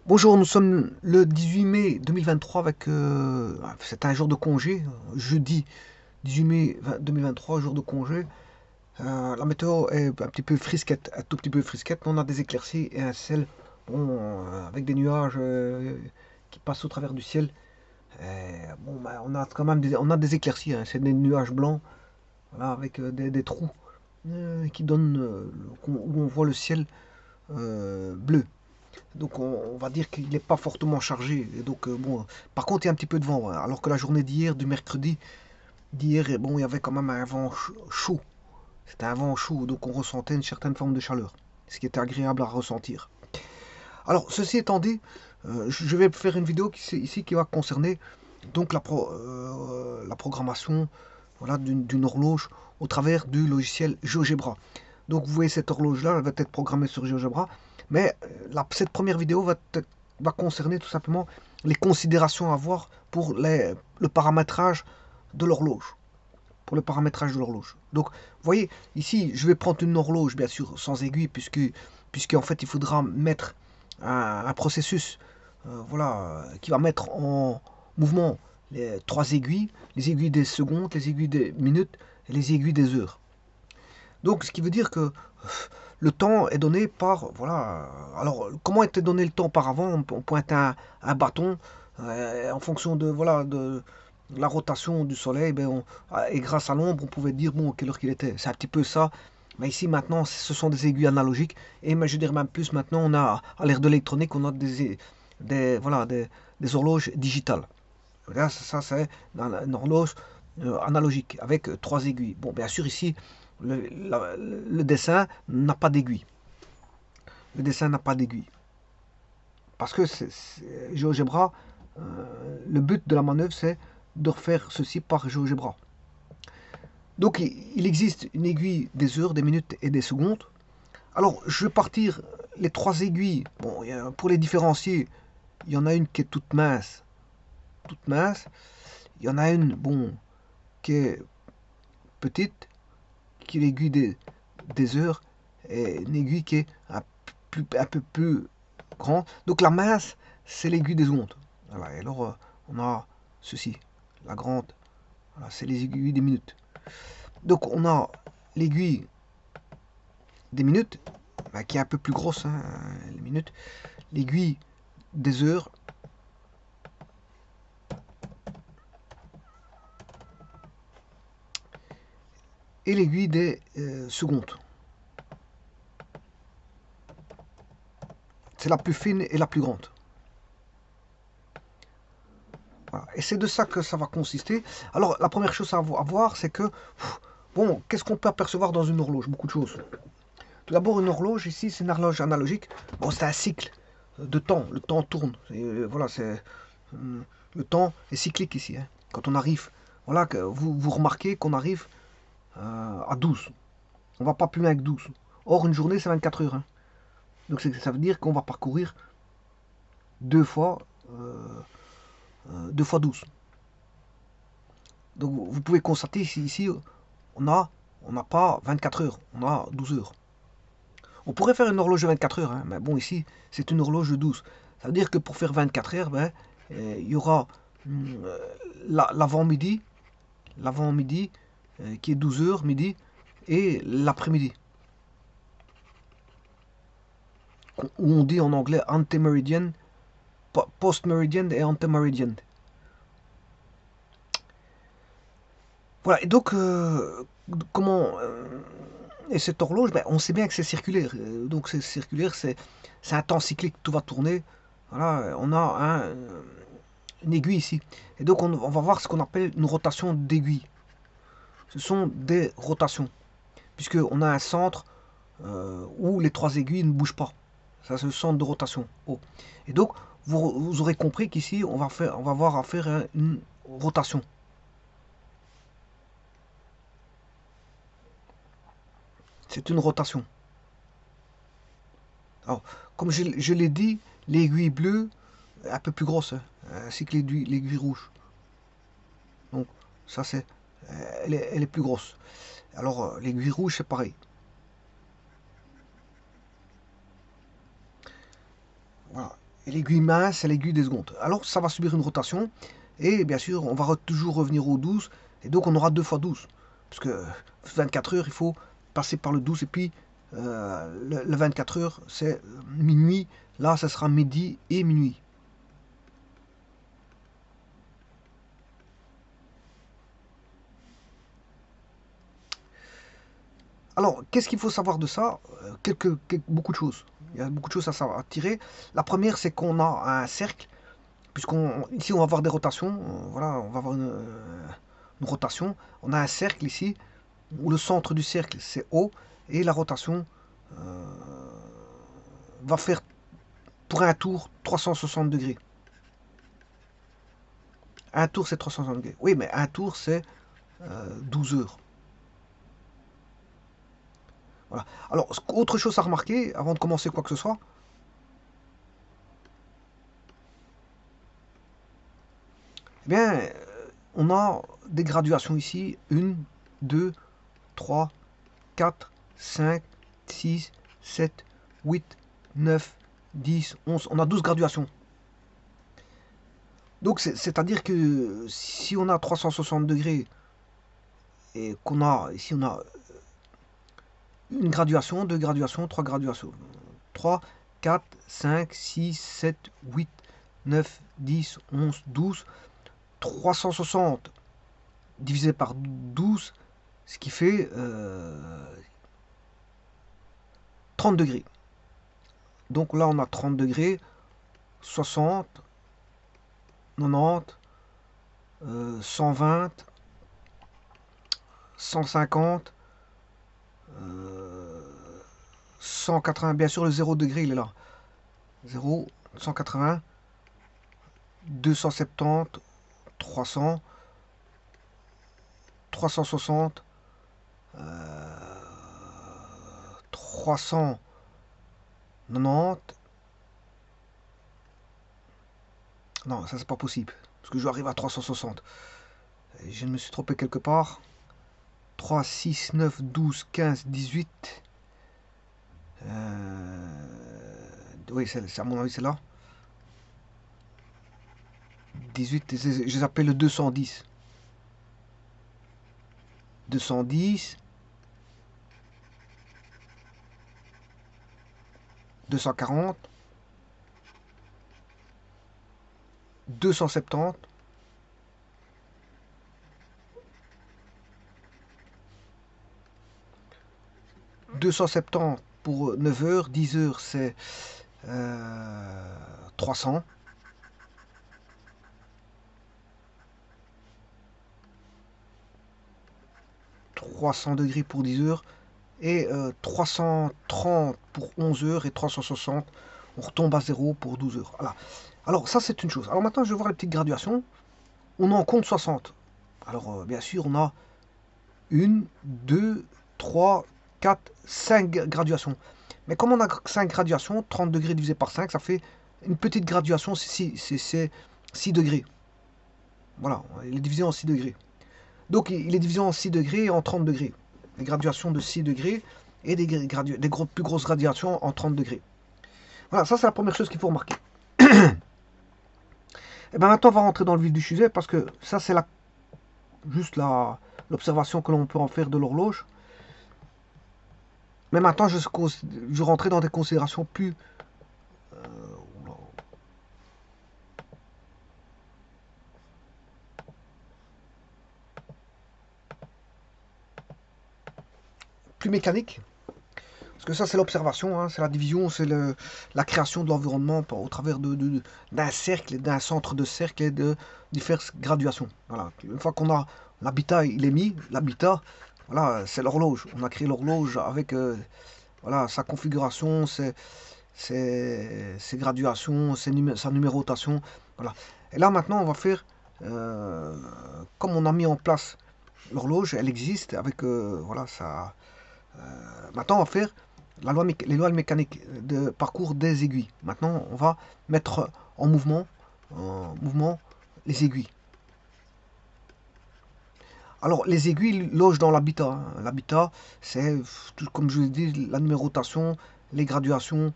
Bonjour, nous sommes le 18 mai 2023 avec... c'est un jour de congé, jeudi 18 mai 2023, jour de congé. La météo est un petit peu frisquette, un tout petit peu frisquette. On a des éclaircies et un ciel bon, avec des nuages qui passent au travers du ciel. Bon, on a quand même on a des éclaircies, hein. C'est des nuages blancs voilà, avec des trous qui donnent où on voit le ciel bleu. Donc on va dire qu'il n'est pas fortement chargé. Et donc bon, par contre il y a un petit peu de vent, ouais. Alors que la journée d'hier, du mercredi, d'hier, bon, il y avait quand même un vent chaud. C'était un vent chaud, donc on ressentait une certaine forme de chaleur, ce qui était agréable à ressentir. Alors ceci étant dit, je vais faire une vidéo ici qui va concerner donc la programmation voilà, d'une horloge au travers du logiciel GeoGebra. Donc vous voyez cette horloge là, elle va être programmée sur GeoGebra, mais cette première vidéo va concerner tout simplement les considérations à avoir pour le paramétrage de l'horloge. Pour le paramétrage de l'horloge. Donc, vous voyez, ici, je vais prendre une horloge, bien sûr, sans aiguille, puisqu'en fait, il faudra mettre un processus voilà, qui va mettre en mouvement les trois aiguilles, les aiguilles des secondes, les aiguilles des minutes et les aiguilles des heures. Donc, ce qui veut dire que le temps est donné par, voilà, alors comment était donné le temps auparavant? On pointe un bâton en fonction de, voilà, de la rotation du soleil, et grâce à l'ombre, on pouvait dire, bon, quelle heure qu'il était. C'est un petit peu ça. Mais ici, maintenant, ce sont des aiguilles analogiques. Et mais je dirais même plus, maintenant, on a, à l'ère de l'électronique, on a voilà, des horloges digitales. Là, ça c'est une horloge analogique avec trois aiguilles. Bon, bien sûr, ici, le dessin n'a pas d'aiguille. Le dessin n'a pas d'aiguille. Parce que GeoGebra, le but de la manœuvre, c'est de refaire ceci par GeoGebra. Donc, il existe une aiguille des heures, des minutes et des secondes. Alors, je vais partir les trois aiguilles. Bon, pour les différencier, il y en a une qui est toute mince. Toute mince. Il y en a une, bon, qui est petite, qui est l'aiguille des heures, et une aiguille qui est un peu plus grande. Donc la mince, c'est l'aiguille des ondes. Voilà, et alors on a ceci, la grande, voilà, c'est les aiguilles des minutes. Donc on a l'aiguille des minutes, qui est un peu plus grosse, hein, les minutes. L'aiguille des heures, et l'aiguille des secondes. C'est la plus fine et la plus grande. Voilà. Et c'est de ça que ça va consister. Alors, la première chose à voir, c'est que, bon, qu'est-ce qu'on peut apercevoir dans une horloge? Beaucoup de choses. Tout d'abord, une horloge, ici, c'est une horloge analogique. Bon, c'est un cycle de temps. Le temps tourne. Voilà, le temps est cyclique ici, hein. Quand on arrive, voilà, que vous remarquez qu'on arrive à 12. On va pas plus loin que 12. Or, une journée, c'est 24 heures, hein. Donc, ça veut dire qu'on va parcourir deux fois, euh, 12. Donc vous pouvez constater ici on a on n'a pas 24 heures, on a 12 heures. On pourrait faire une horloge de 24 heures, hein, mais bon ici c'est une horloge de 12. Ça veut dire que pour faire 24 heures, il y aura euh, l'avant-midi, l'avant-midi qui est 12 heures midi, et l'après-midi, où on dit en anglais antemeridian, post-meridian et antemeridian. Voilà, et donc, comment. Et cette horloge, on sait bien que c'est circulaire. Donc, c'est circulaire, c'est un temps cyclique, tout va tourner. Voilà, on a une aiguille ici. Et donc, on va voir ce qu'on appelle une rotation d'aiguille. Ce sont des rotations, puisqu'on a un centre où les trois aiguilles ne bougent pas. Ça, c'est le centre de rotation. Oh. Et donc, vous aurez compris qu'ici, on va avoir à faire une rotation. C'est une rotation. Alors, comme je l'ai dit, l'aiguille bleue est un peu plus grosse, hein, ainsi que l'aiguille rouge. Donc, ça, elle est plus grosse. Alors, l'aiguille rouge, c'est pareil. Voilà. Et l'aiguille mince, c'est l'aiguille des secondes. Alors ça va subir une rotation. Et bien sûr, on va toujours revenir au 12. Et donc on aura 2 fois 12. Parce que 24 heures, il faut passer par le 12. Et puis le 24 heures, c'est minuit. Là, ça sera midi et minuit. Alors, qu'est-ce qu'il faut savoir de ça? Beaucoup de choses. Il y a beaucoup de choses à savoir, à tirer. La première, c'est qu'on a un cercle, puisqu'on ici on va avoir des rotations. Voilà, on va avoir une rotation. On a un cercle ici, où le centre du cercle c'est O, et la rotation euh, va faire pour un tour 360 degrés. Un tour c'est 360 degrés. Oui, mais un tour c'est 12 heures. Voilà. Alors, autre chose à remarquer avant de commencer quoi que ce soit, eh bien, on a des graduations ici. 1, 2, 3, 4, 5, 6, 7, 8, 9, 10, 11. On a 12 graduations. Donc, c'est-à-dire que si on a 360 degrés et qu'on a, ici on a une graduation, deux graduations, trois graduations. 3, 4, 5, 6, 7, 8, 9, 10, 11, 12. 360 divisé par 12, ce qui fait 30 degrés. Donc là, on a 30 degrés, 60, 90, 120, 150, 180. Bien sûr, le 0 degré, il est là. 0, 180, 270, 300, 360, 390. Non, ça c'est pas possible. Parce que je arrive à 360. Je me suis trompé quelque part. 3, 6, 9, 12, 15, 18. Oui, à mon avis, c'est là. 18, je les appelle le 210. 210. 240. 270. 270 pour 9 heures. 10 heures, c'est 300. 300 degrés pour 10 heures. Et 330 pour 11 heures et 360. On retombe à 0 pour 12 heures. Voilà. Alors ça c'est une chose. Alors maintenant je vais voir les petites graduations. On en compte 60. Alors bien sûr on a 1, 2, 3, 4, 5 graduations. Mais comme on a 5 graduations, 30 degrés divisé par 5, ça fait une petite graduation, c'est 6 degrés. Voilà, il est divisé en 6 degrés. Donc il est divisé en 6 degrés et en 30 degrés. Des graduations de 6 degrés et des plus grosses graduations en 30 degrés. Voilà, ça c'est la première chose qu'il faut remarquer. Et bien maintenant on va rentrer dans le vif du sujet parce que ça c'est juste l'observation que l'on peut en faire de l'horloge. Mais maintenant je rentrais dans des considérations plus mécaniques. Parce que ça, c'est l'observation, hein, c'est la division, c'est la création de l'environnement au travers d'un cercle, d'un centre de cercle et de diverses graduations. Voilà. Une fois qu'on a l'habitat, il est mis, l'habitat, voilà, c'est l'horloge. On a créé l'horloge avec voilà, sa configuration, ses graduations, sa numérotation. Voilà. Et là, maintenant, on va faire, comme on a mis en place l'horloge, elle existe avec voilà, ça. Maintenant, on va faire les lois mécaniques de parcours des aiguilles. Maintenant, on va mettre en mouvement les aiguilles. Alors, les aiguilles logent dans l'habitat, hein. L'habitat, c'est, comme je l'ai dit, la numérotation, les graduations,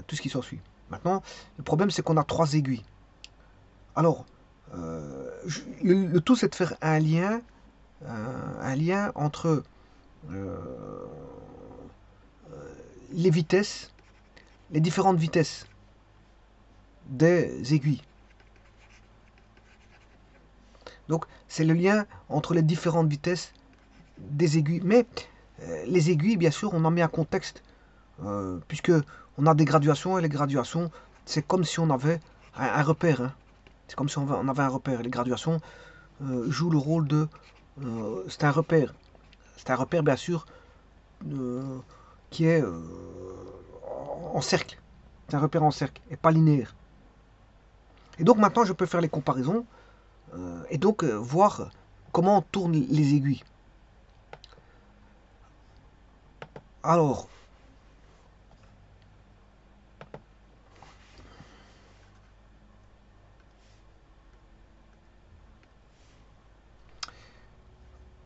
tout ce qui s'ensuit. Maintenant, le problème, c'est qu'on a 3 aiguilles. Alors, le tout, c'est de faire un lien entre les vitesses, les différentes vitesses des aiguilles. Donc, c'est le lien entre les différentes vitesses des aiguilles. Mais les aiguilles, bien sûr, on en met un contexte, puisque on a des graduations, et les graduations, c'est comme si on avait un repère. Hein. C'est comme si on avait un repère. Les graduations jouent le rôle de... c'est un repère. C'est un repère, bien sûr, qui est en cercle. C'est un repère en cercle, et pas linéaire. Et donc maintenant, je peux faire les comparaisons, et donc voir comment tournent les aiguilles. Alors,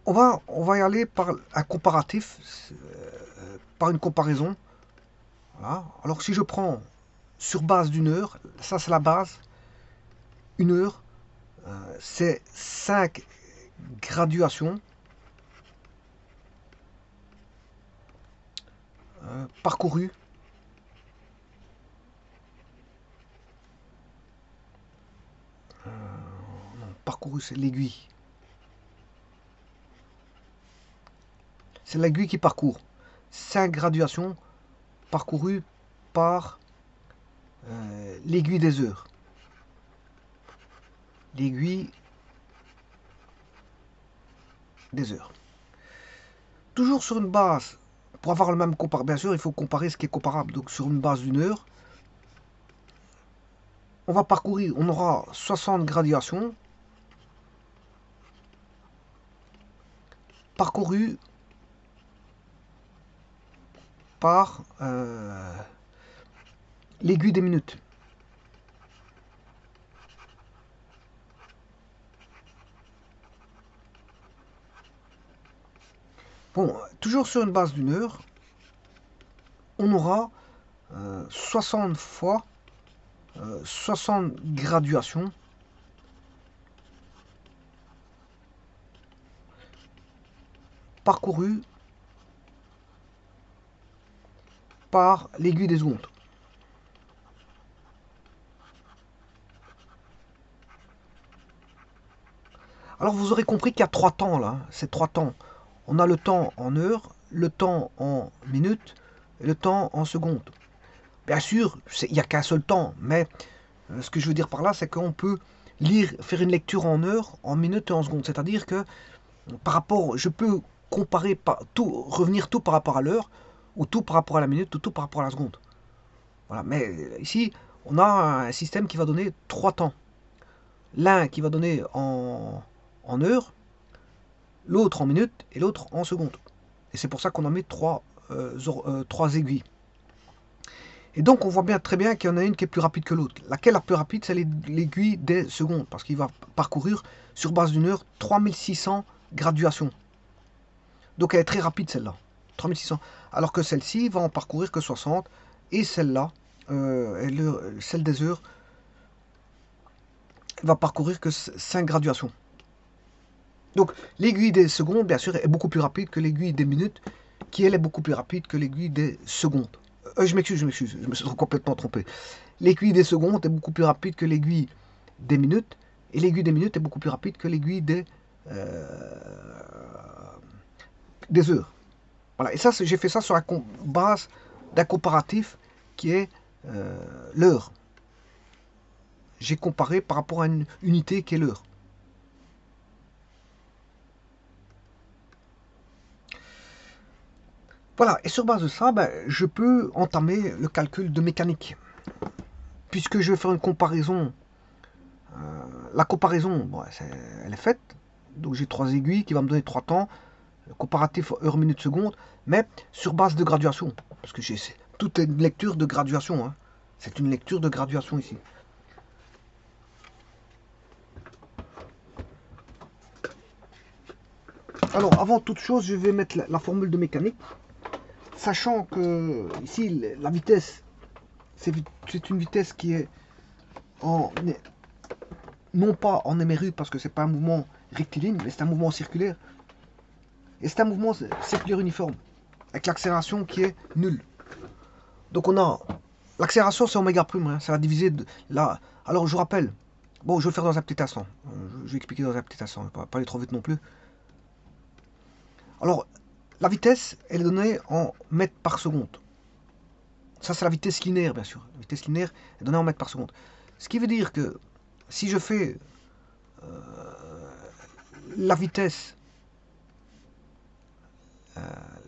on va y aller par un comparatif, par une comparaison. Voilà. Alors si je prends sur base d'une heure, ça c'est la base, une heure, c'est 5 graduations parcourues parcouru, c'est l'aiguille. C'est l'aiguille qui parcourt. 5 graduations parcourues par l'aiguille des heures. L'aiguille des heures. Toujours sur une base, pour avoir le même comparatif, bien sûr, il faut comparer ce qui est comparable. Donc sur une base d'une heure, on va parcourir, on aura 60 graduations parcourues par l'aiguille des minutes. Bon, toujours sur une base d'une heure, on aura 60 fois 60 graduations parcourues par l'aiguille des secondes. Alors vous aurez compris qu'il y a 3 temps là, c'est 3 temps. On a le temps en heures, le temps en minutes et le temps en secondes. Bien sûr, il n'y a qu'un seul temps, mais ce que je veux dire par là, c'est qu'on peut faire une lecture en heures, en minutes et en secondes. C'est-à-dire que par rapport, je peux comparer tout, revenir tout par rapport à l'heure, ou tout par rapport à la minute, ou tout par rapport à la seconde. Voilà, mais ici, on a un système qui va donner 3 temps. L'un qui va donner en heures, l'autre en minutes et l'autre en secondes. Et c'est pour ça qu'on en met 3 aiguilles. Et donc on voit bien très bien qu'il y en a une qui est plus rapide que l'autre. Laquelle est la plus rapide, c'est l'aiguille des secondes, parce qu'il va parcourir sur base d'une heure 3600 graduations. Donc elle est très rapide celle-là, 3600. Alors que celle-ci va en parcourir que 60, et celle-là, celle des heures, va parcourir que 5 graduations. Donc l'aiguille des secondes, bien sûr, est beaucoup plus rapide que l'aiguille des minutes, qui elle est beaucoup plus rapide que l'aiguille des secondes. Je m'excuse, je me suis complètement trompé. L'aiguille des secondes est beaucoup plus rapide que l'aiguille des minutes, et l'aiguille des minutes est beaucoup plus rapide que l'aiguille des heures. Voilà, et ça, j'ai fait ça sur la base d'un comparatif qui est l'heure. J'ai comparé par rapport à une unité qui est l'heure. Voilà, et sur base de ça, ben, je peux entamer le calcul de mécanique. Puisque je vais faire une comparaison, la comparaison, bon, elle est faite. Donc j'ai 3 aiguilles qui vont me donner 3 temps, comparatif heure, minute, seconde, mais sur base de graduation. Parce que tout est une lecture de graduation. Hein. C'est une lecture de graduation ici. Alors, avant toute chose, je vais mettre la formule de mécanique. Sachant que ici, la vitesse, c'est une vitesse qui est en, non pas en MRU parce que c'est pas un mouvement rectiligne, mais c'est un mouvement circulaire. Et c'est un mouvement circulaire uniforme, avec l'accélération qui est nulle. Donc on a l'accélération, c'est oméga prime, hein, c'est la divisée de la. Alors je vous rappelle, bon, je vais le faire dans un petit instant. Je vais expliquer dans un petit instant, je ne vais pas aller trop vite non plus. Alors, la vitesse, elle est donnée en mètres par seconde. Ça, c'est la vitesse linéaire, bien sûr. La vitesse linéaire est donnée en mètres par seconde. Ce qui veut dire que si je fais la vitesse,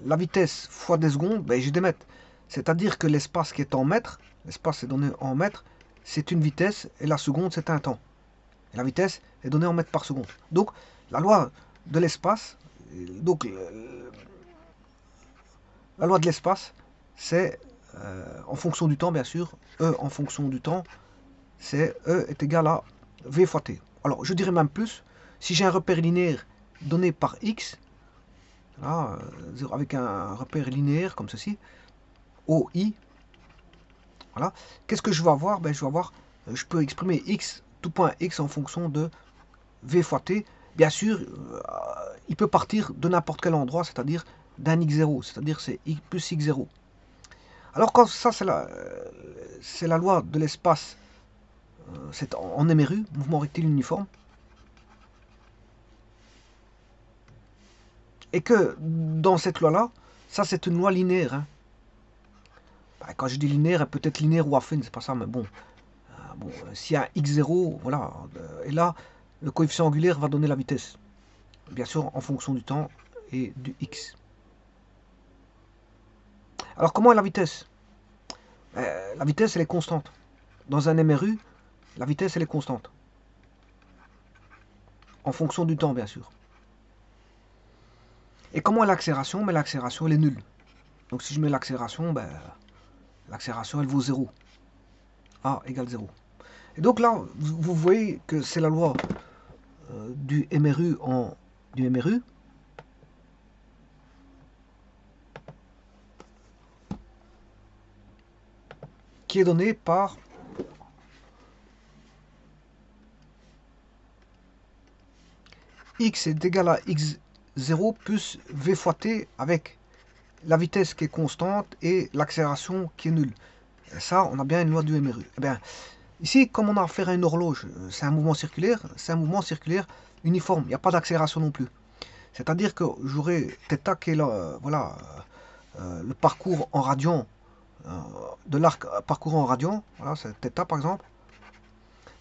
la vitesse fois des secondes, ben, j'ai des mètres. C'est-à-dire que l'espace qui est en mètres, l'espace est donné en mètres, c'est une vitesse et la seconde, c'est un temps. Et la vitesse est donnée en mètres par seconde. Donc, la loi de l'espace, donc la loi de l'espace, c'est en fonction du temps, bien sûr. E en fonction du temps, c'est E est égal à V fois T. Alors, je dirais même plus, si j'ai un repère linéaire donné par X, là, avec un repère linéaire comme ceci, OI, voilà, qu'est-ce que je vais avoir? Ben, je vais avoir, je peux exprimer X, tout point X en fonction de V fois T. Bien sûr, il peut partir de n'importe quel endroit, c'est-à-dire d'un X0, c'est-à-dire c'est X plus X0. Alors quand ça, c'est la loi de l'espace, c'est en MRU, mouvement rectiligne uniforme, et que dans cette loi-là, ça c'est une loi linéaire. Hein. Bah, quand je dis linéaire, elle peut être linéaire ou affine, c'est pas ça, mais bon. Bon s'il y a un x0, voilà, et là, le coefficient angulaire va donner la vitesse. Bien sûr, en fonction du temps et du x. Alors comment est la vitesse? La vitesse, elle est constante. Dans un MRU, la vitesse, elle est constante. En fonction du temps, bien sûr. Et comment est l'accélération? Mais l'accélération, elle est nulle. Donc si je mets l'accélération, ben, l'accélération, elle vaut 0. A égale 0. Et donc là, vous voyez que c'est la loi du MRU du MRU. Qui est donnée par x est égal à x0 plus v fois t avec la vitesse qui est constante et l'accélération qui est nulle. Et ça, on a bien une loi du MRU. Eh bien, ici, comme on a affaire à une horloge, c'est un mouvement circulaire uniforme. Il n'y a pas d'accélération non plus. C'est-à-dire que j'aurai θ qui est là, voilà, le parcours en radian de l'arc parcourant en radian. Voilà, c'est θ par exemple.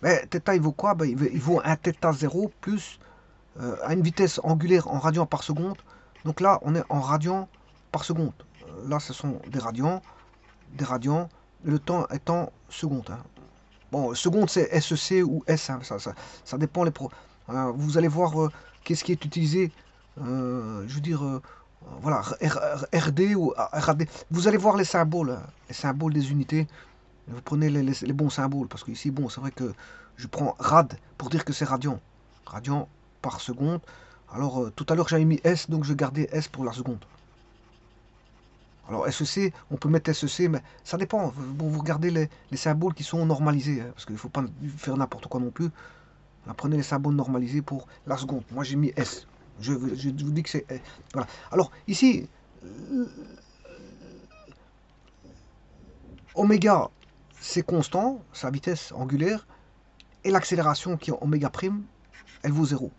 Mais θ, il vaut quoi? Ben, il vaut un θ0 plus à une vitesse angulaire en radians par seconde. Donc là, on est en radians par seconde. Là, ce sont des radians, le temps est en seconde. Hein. Bon, seconde, c'est SEC ou S, hein, ça dépend les pros. Vous allez voir qu'est-ce qui est utilisé, je veux dire, voilà, RD ou RAD. Vous allez voir hein, les symboles des unités. Vous prenez les bons symboles, parce que ici, bon, c'est vrai que je prends rad pour dire que c'est radian. Radian par seconde. Alors, tout à l'heure, j'avais mis S, donc je gardais S pour la seconde. Alors, SEC, on peut mettre SEC, mais ça dépend. Bon, vous regardez les symboles qui sont normalisés, hein, parce qu'il ne faut pas faire n'importe quoi non plus. Alors, prenez les symboles normalisés pour la seconde. Moi, j'ai mis S. Je vous dis que c'est... Voilà. Alors, ici, oméga, c'est constant, sa vitesse angulaire, et l'accélération qui est oméga prime, elle vaut 0.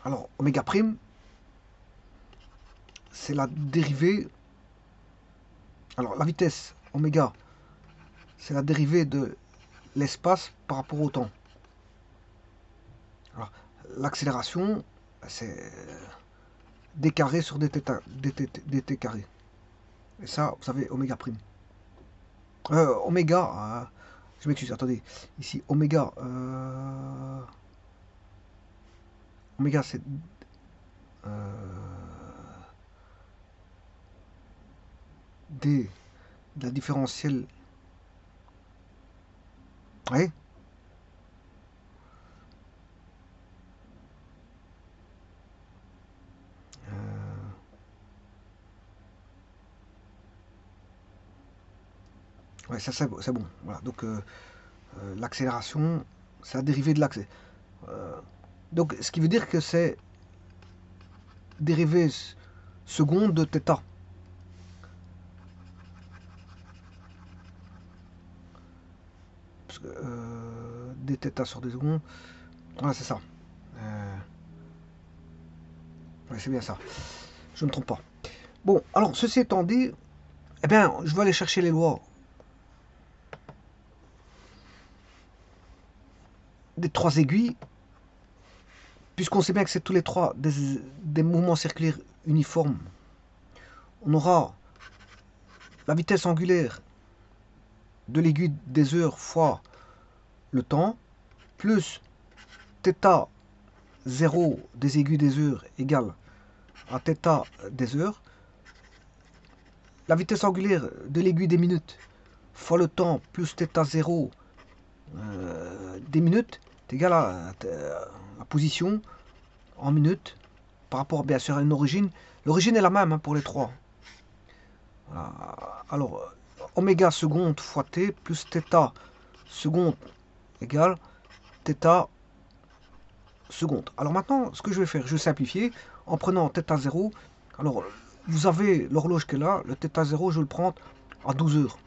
Alors, oméga prime, c'est la dérivée. Alors, la vitesse oméga, c'est la dérivée de l'espace par rapport au temps. Alors, l'accélération, c'est d carré sur dt carré. Et ça, vous savez, oméga prime. Oméga, je m'excuse, attendez. Ici, oméga, oméga, c'est d de la différentielle. Oui. Ouais, ça c'est bon. Voilà. Donc l'accélération, c'est la dérivée de l'accès. Donc ce qui veut dire que c'est dérivée seconde de θ. Parce que dθ sur des secondes, voilà, c'est ça. Ouais, c'est bien ça. Je ne me trompe pas. Bon, alors ceci étant dit, eh bien, je vais aller chercher les lois des trois aiguilles, puisqu'on sait bien que c'est tous les trois des mouvements circulaires uniformes. On aura la vitesse angulaire de l'aiguille des heures fois le temps, plus θ 0 des aiguilles des heures égale à θ des heures. La vitesse angulaire de l'aiguille des minutes fois le temps plus θ 0 des minutes est égal à la position en minutes par rapport bien sûr à une origine. L'origine est la même pour les trois. Voilà. Alors, oméga seconde fois t plus θ seconde égale θ seconde. Alors maintenant, ce que je vais faire, je vais simplifier en prenant θ 0. Alors, vous avez l'horloge qui est là, le θ 0, je vais le prendre à 12 heures.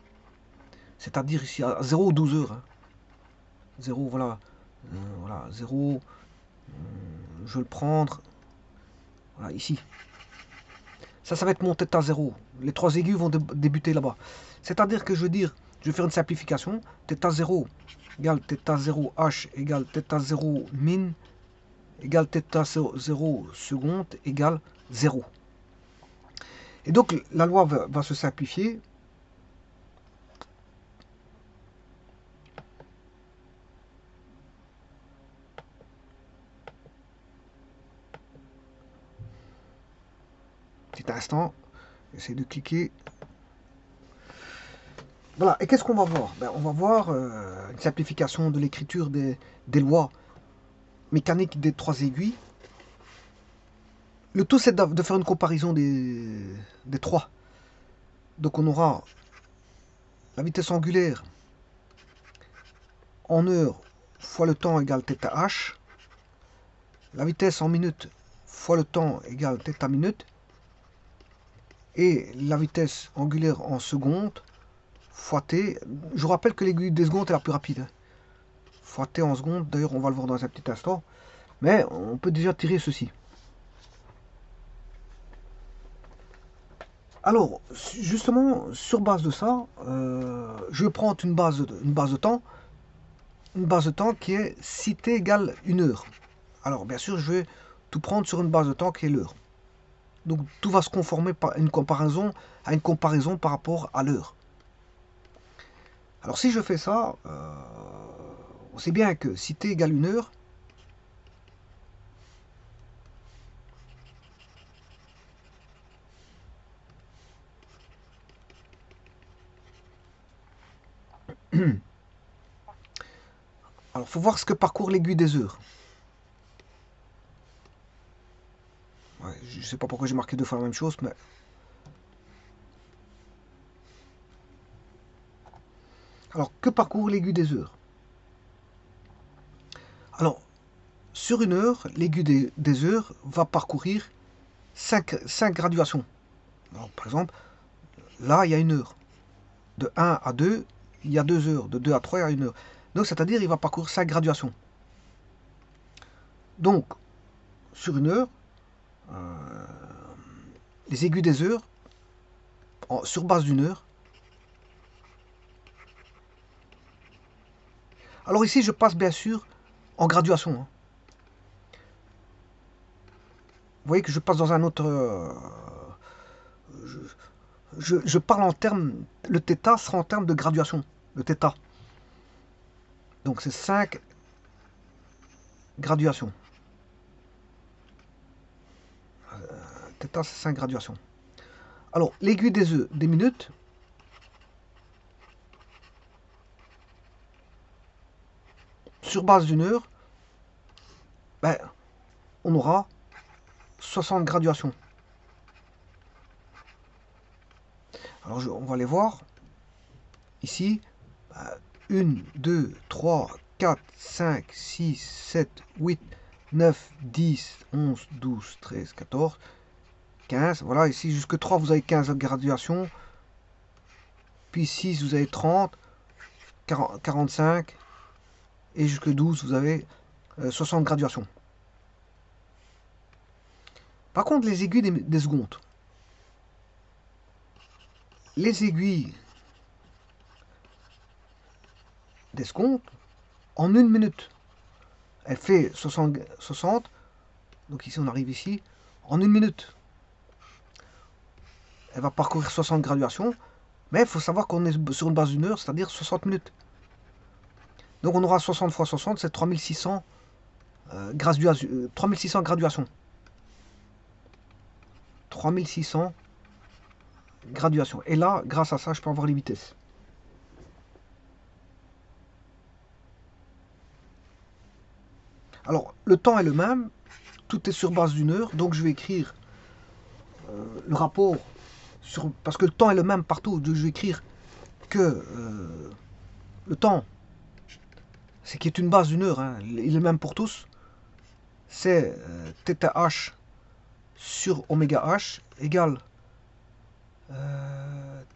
C'est-à-dire ici à 0 ou 12 heures. 0, voilà. Voilà, 0. Je vais le prendre voilà, ici. Ça va être mon θ 0. Les trois aiguilles vont débuter là-bas. C'est-à-dire que je veux dire, je vais faire une simplification. θ 0 égale θ 0 h égale θ 0 min égale θ 0 seconde égale 0. Et donc la loi va se simplifier. Petit instant, j'essaie de cliquer. Voilà, et qu'est-ce qu'on va voir? On va voir une simplification de l'écriture des lois mécaniques des trois aiguilles. Le tout, c'est de faire une comparaison des trois. Donc on aura la vitesse angulaire en heure fois le temps égale θh. La vitesse en minutes fois le temps égale θ minutes. Et la vitesse angulaire en secondes fois t. Je vous rappelle que l'aiguille des secondes est la plus rapide. Fois t en secondes. D'ailleurs, on va le voir dans un petit instant. Mais on peut déjà tirer ceci. Alors, justement, sur base de ça, je vais prendre une base de temps. Une base de temps qui est si t égale 1 heure. Alors, bien sûr, je vais tout prendre sur une base de temps qui est l'heure. Donc, tout va se conformer à une comparaison par rapport à l'heure. Alors, si je fais ça, on sait bien que si t égale 1 heure, alors, il faut voir ce que parcourt l'aiguille des heures. Ouais, je ne sais pas pourquoi j'ai marqué deux fois la même chose, mais... Alors, que parcourt l'aiguille des heures? Alors, sur une heure, l'aiguille des heures va parcourir 5 graduations. Alors, par exemple, là, il y a 1 heure. De 1 à 2, il y a 2 heures. De 2 à 3, il y a 1 heure. Donc, c'est-à-dire il va parcourir 5 graduations. Donc, sur une heure, les aiguilles des heures, sur base d'une heure. Alors ici, je passe bien sûr en graduation. Hein. Vous voyez que je passe dans un autre... je parle en termes... Le θ sera en termes de graduation. Le θ. Donc c'est 5 graduations. θ, c'est 5 graduations. Alors, l'aiguille des minutes, sur base d'une heure, ben, on aura 60 graduations. Alors, on va les voir. ici, 1, 2, 3, 4, 5, 6, 7, 8, 9, 10, 11, 12, 13, 14, 15. Voilà, ici jusque 3, vous avez 15 graduations. Puis 6, vous avez 30, 40, 45. Et jusque 12, vous avez 60 graduations. Par contre, les aiguilles des secondes. Les aiguilles des secondes, en 1 minute, elle fait 60. Donc ici, on arrive ici. En 1 minute, elle va parcourir 60 graduations. Mais il faut savoir qu'on est sur une base d'une heure, c'est-à-dire 60 minutes. Donc on aura 60 fois 60, c'est 3600 graduations. 3600 graduations. Et là, grâce à ça, je peux avoir les vitesses. Alors, le temps est le même, tout est sur base d'une heure, donc je vais écrire le rapport, parce que le temps est le même partout, donc je vais écrire que le temps, c'est qui est une base d'une heure, hein, il est le même pour tous, c'est θh sur oméga h égale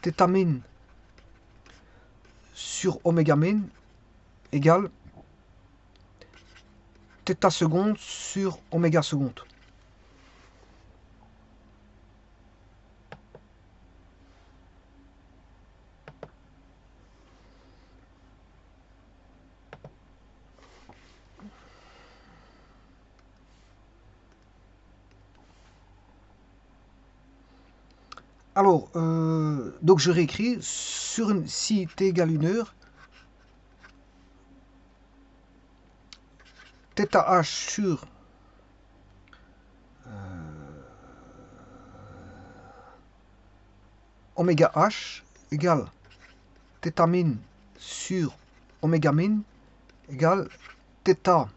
θ min sur oméga min égale θ seconde sur oméga seconde. Alors, donc je réécris sur si t égale 1 heure, θh sur oméga h égale θ min sur oméga min égale θ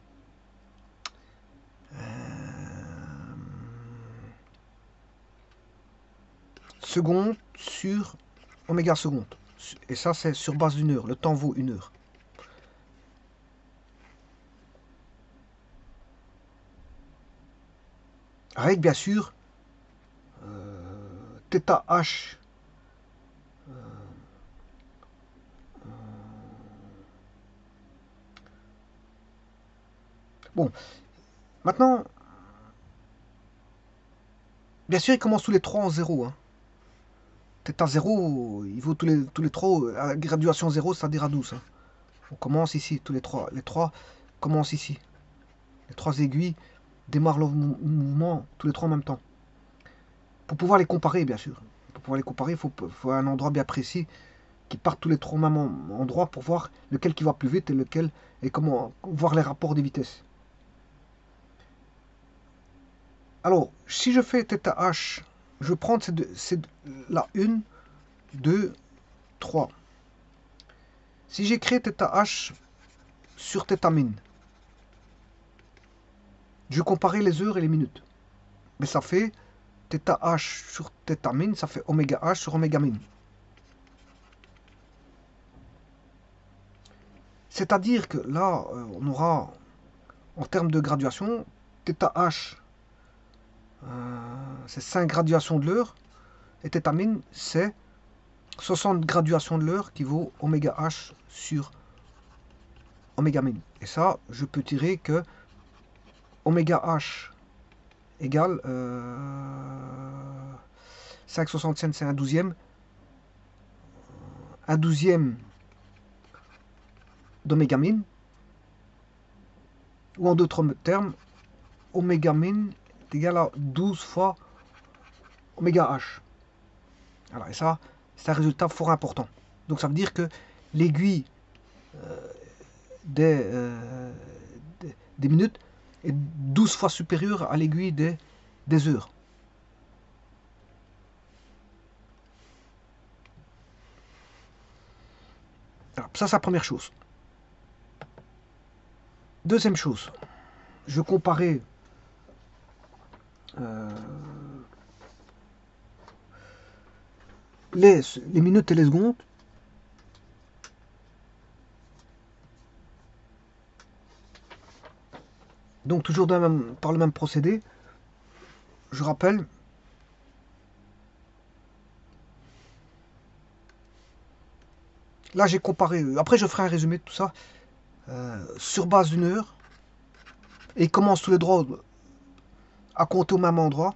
seconde sur oméga seconde. Et ça, c'est sur base d'une heure. Le temps vaut 1 heure. Avec, bien sûr, θh bon, maintenant, bien sûr, il commence tous les 3 en 0. Hein. θ 0, il vaut tous les 3, à la graduation 0, c'est-à-dire à 12. Hein. On commence ici, tous les 3. Les 3 commencent ici. Les 3 aiguilles démarrent le mouvement tous les 3 en même temps. Pour pouvoir les comparer, bien sûr. Pour pouvoir les comparer, il faut un endroit bien précis qui partent tous les 3 au même endroit pour voir lequel qui va plus vite et lequel et comment voir les rapports des vitesses. Alors, si je fais θh, je vais prendre la 1, 2, 3. Si j'écris θh sur θ min, je vais comparer les heures et les minutes. Mais ça fait θh sur θ min, ça fait oméga h sur oméga min. C'est-à-dire que là, on aura, en termes de graduation, θh, c'est 5 graduations de l'heure, et θ min, c'est 60 graduations de l'heure qui vaut oméga h sur oméga min. Et ça, je peux tirer que oméga h égale 5,65, c'est un douzième. Un douzième d'oméga min. Ou en d'autres termes, oméga min est égal à 12 fois oméga h. Alors, et ça, c'est un résultat fort important. Donc ça veut dire que l'aiguille des minutes est 12 fois supérieure à l'aiguille des heures. Alors, ça, c'est la première chose. Deuxième chose, je vais comparer les minutes et les secondes Donc toujours par le même procédé, je rappelle, là j'ai comparé, après je ferai un résumé de tout ça, sur base d'une heure, et ils commencent tous les droits à compter au même endroit.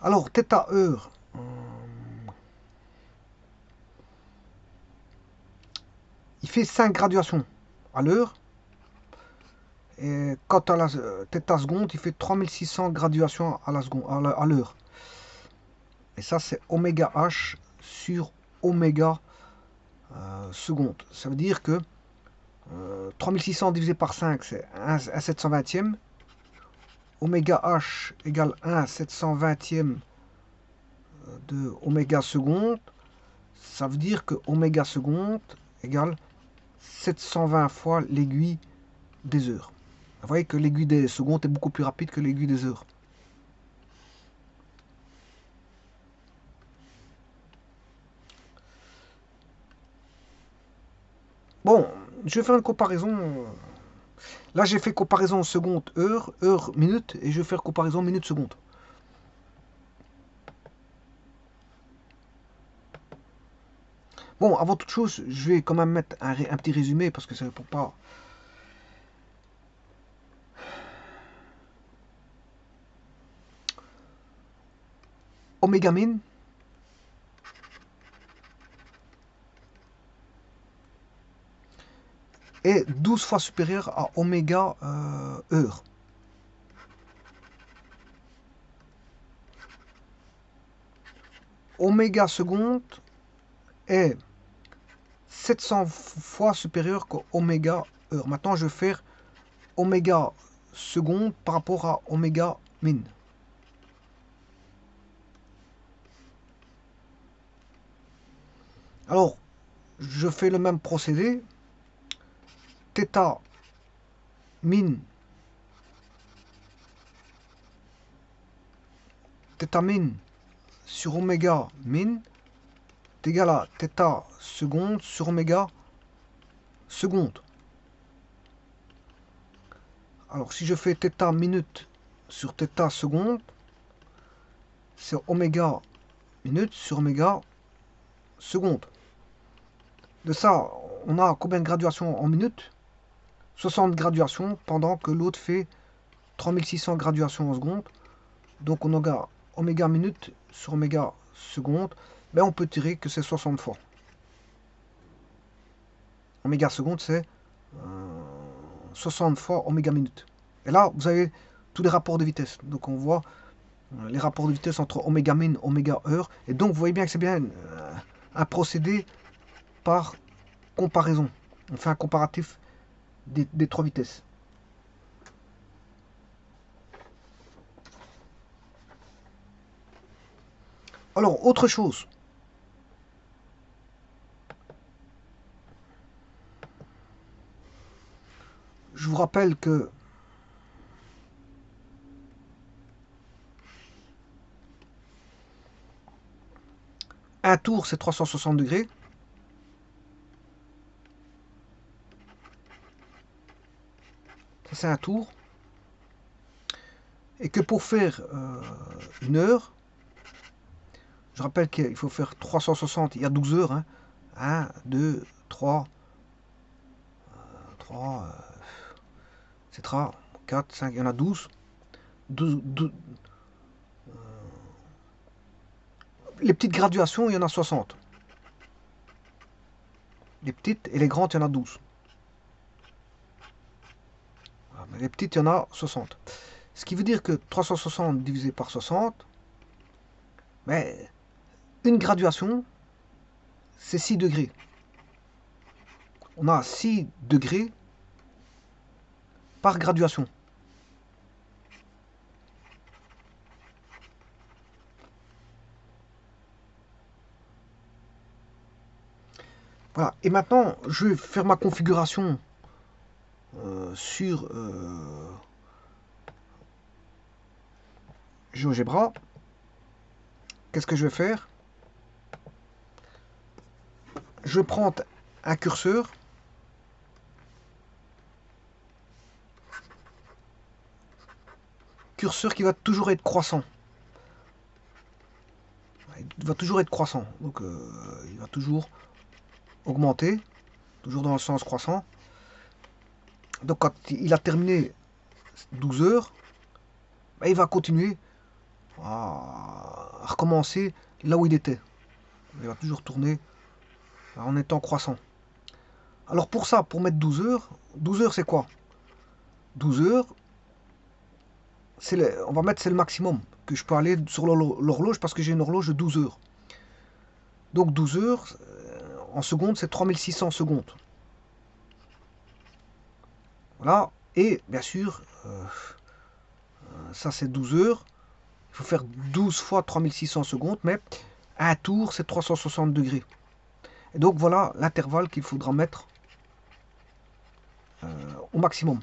Alors, θ heure, il fait 5 graduations à l'heure. Et quant à la θ seconde, il fait 3600 graduations à la seconde, à l'heure. Et ça, c'est oméga h sur oméga seconde. Ça veut dire que 3600 divisé par 5, c'est 1 720e. Oméga h égale 1 720e de oméga seconde. Ça veut dire que oméga seconde égale 720 fois l'aiguille des heures. Vous voyez que l'aiguille des secondes est beaucoup plus rapide que l'aiguille des heures. Bon, je vais faire une comparaison. Là, j'ai fait comparaison seconde, heure, heure, minute, et je vais faire comparaison minute, seconde. Bon, avant toute chose, je vais quand même mettre un petit résumé parce que ça ne pour pas. Oméga min est 12 fois supérieur à oméga heure. Oméga seconde est 700 fois supérieur qu'oméga heure. Maintenant, je vais faire oméga seconde par rapport à oméga min. Alors, je fais le même procédé. Θ min, θ min sur oméga min est égal à θ seconde sur oméga seconde. Alors, si je fais θ minute sur θ seconde, c'est oméga minute sur oméga seconde. De ça, on a combien de graduations en minutes? 60 graduations, pendant que l'autre fait 3600 graduations en seconde. Donc on a oméga minute sur oméga seconde. Ben on peut tirer que c'est 60 fois. Oméga seconde, c'est 60 fois oméga minute. Et là, vous avez tous les rapports de vitesse. Donc on voit les rapports de vitesse entre oméga min, oméga heure. Et donc vous voyez bien que c'est bien un procédé par comparaison. On fait un comparatif des trois vitesses. Alors, autre chose. Je vous rappelle que un tour, c'est 360 degrés. Ça, c'est un tour. Et que pour faire une heure, je rappelle qu'il faut faire 360, il y a 12 heures. Hein. 1, 2, 3, 3, etc. 4, 5, il y en a 12. 12. Les petites graduations, il y en a 60. Les petites et les grandes, il y en a 12. Les petites, il y en a 60. Ce qui veut dire que 360 divisé par 60, mais une graduation, c'est 6 degrés. On a 6 degrés par graduation. Voilà. Et maintenant, je vais faire ma configuration sur GeoGebra. Qu'est-ce que je vais faire? Je vais prendre un curseur. Curseur qui va toujours être croissant. Il va toujours être croissant. Donc il va toujours augmenter. Toujours dans le sens croissant. Donc quand il a terminé 12 heures, ben, il va continuer à recommencer là où il était. Il va toujours tourner en étant croissant. Alors pour ça, pour mettre 12 heures c'est quoi? 12 heures, on va mettre c'est le maximum que je peux aller sur l'horloge parce que j'ai une horloge de 12 heures. Donc 12 heures en secondes, c'est 3600 secondes. Voilà. Et bien sûr, ça c'est 12 heures. Il faut faire 12 fois 3600 secondes, mais un tour c'est 360 degrés. Et donc voilà l'intervalle qu'il faudra mettre au maximum.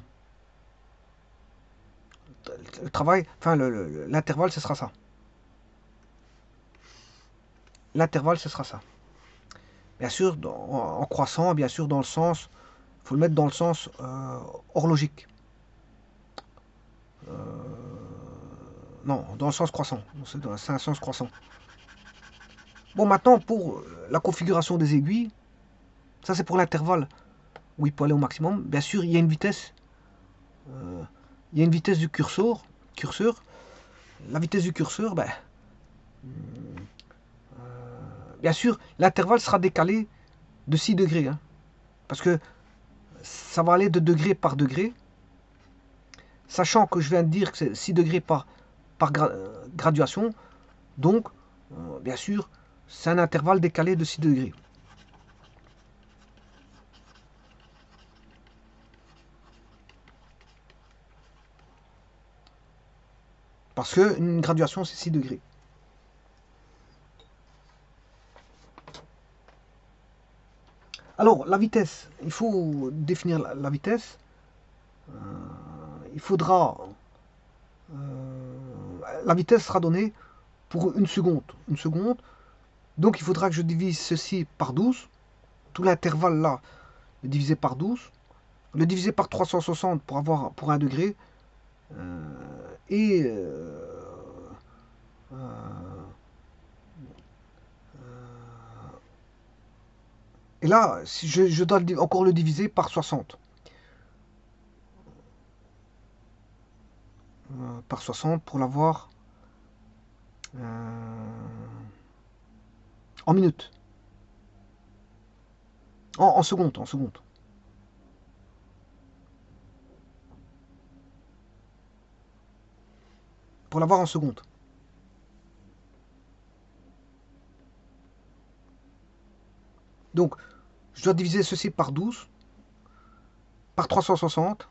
Le travail, enfin l'intervalle ce sera ça. L'intervalle ce sera ça. Bien sûr, en croissant, bien sûr dans le sens, il faut le mettre dans le sens horlogique. Non, dans le sens croissant. C'est un sens croissant. Bon, maintenant, pour la configuration des aiguilles, ça c'est pour l'intervalle où il peut aller au maximum. Bien sûr, il y a une vitesse. Il y a une vitesse du curseur. La vitesse du curseur, ben, bien sûr, l'intervalle sera décalé de 6 degrés. Hein, parce que ça va aller de degré par degré. Sachant que je viens de dire que c'est 6 degrés par graduation. Donc, bien sûr, c'est un intervalle décalé de 6 degrés. Parce qu'une graduation, c'est 6 degrés. Alors, la vitesse. Il faut définir la vitesse. Il faudra... la vitesse sera donnée pour une seconde. Une seconde. Donc, il faudra que je divise ceci par 12. Tout l'intervalle là, le diviser par 12. Le diviser par 360 pour avoir pour 1 degré. Et là, si je dois encore le diviser par 60. Par 60 pour l'avoir en minutes. En secondes, en secondes. Pour l'avoir en secondes. Donc, je dois diviser ceci par 12, par 360,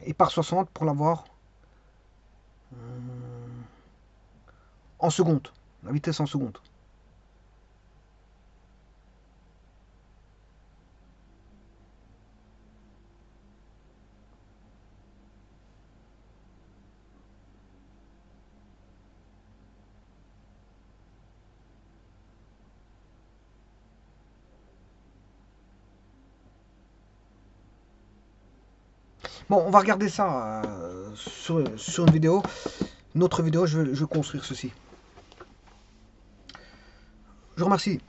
et par 60 pour l'avoir en secondes, la vitesse en secondes. Bon, on va regarder ça sur une vidéo. Une autre vidéo, je vais construire ceci. Je vous remercie.